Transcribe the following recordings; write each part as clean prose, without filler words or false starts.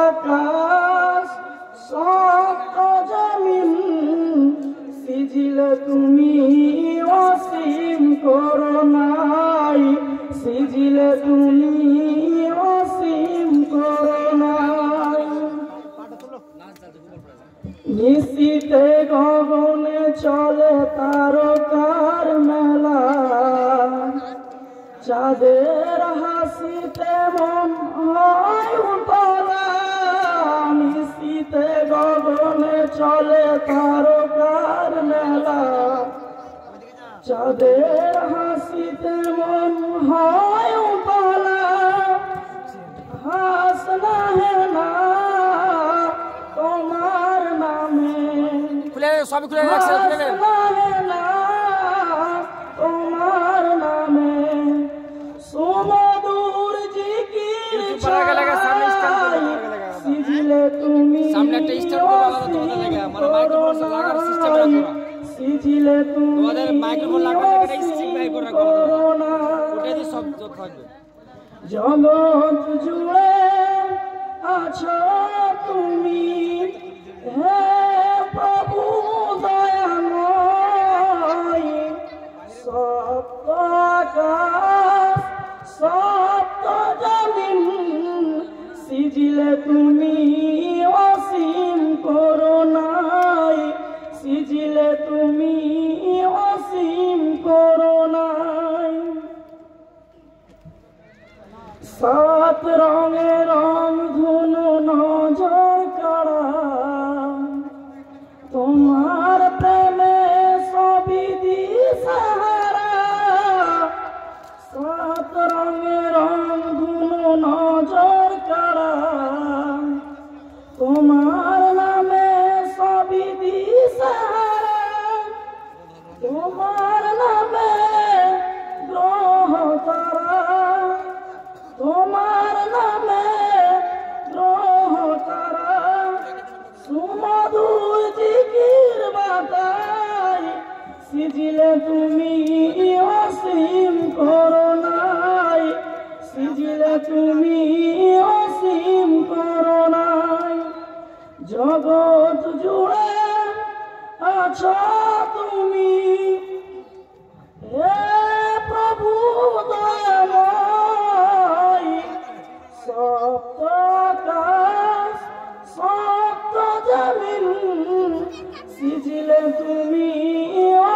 আকাশ সপ্ত জমিন সিজিলে তুমি অসীম করুণাই, সিজিলে তুমি অসীম করুণাই। নিশীতে গগনে চলে তারকার মেলা, চাঁদের হাসিতে মন হয় উতলা। নিশীতে গগনে চলে তারকার মেলা, চাঁদের হাসিতে মন হয় উতলা। হাসনা হে না তোমার নামে, সবই খুলে রাখছে, তোমার নামে সুমধুর জিকির সিজিলে তুমি সামনে একটা স্টার্ট করে আলাদা তোমাদের জায়গা মানে মাইক্রোফোন লাগার সিস্টেম রাখো, সিজিলে তুমি তোমাদের মাইক্রোফোন লাগার জায়গাটা সিস্টেম বাই করে রাখো, ওটাই তো সব থাকবে। জগৎ জুড়ে আছো তুমি হে প্রভু দয়াময়, সপ্ত আকাশ সপ্ত জমিন সিজিলে তুমি অসীম করুণাই, সিজিলে তুমি অসীম করুণাই। সাত রঙে রং ধনু নজর কাড়া, তোমার প্রেমে সবই দিশাহারা। সাত রঙে রং ধনু নজর কাড়া, তোমার নামে সবই দিশাহারা। তোমার নামে গ্রহ তারা, তোমার নামে গ্রহ তারা সুমধুর জিকির বাতাই, সিজিলে তুমি অসীম করুণাই, সিজিলে তুমি অসীম করুণাই। জগৎ জুড়ে আছো তুমি হে প্রভু দয়াময়, সপ্ত আকাশ সপ্ত জমিন সিজিলে তুমি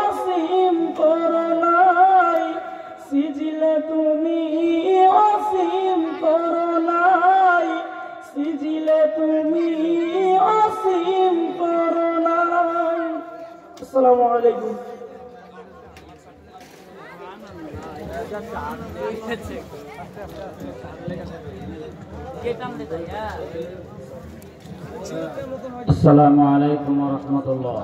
অসীম করুণাই, সিজিলে তুমি অসীম করুণাই, সিজিলে তুমি অসীম করুণাই। আসসালামু আলাইকুম। আসসালামু আলাইকুম ওয়া রাহমাতুল্লাহ।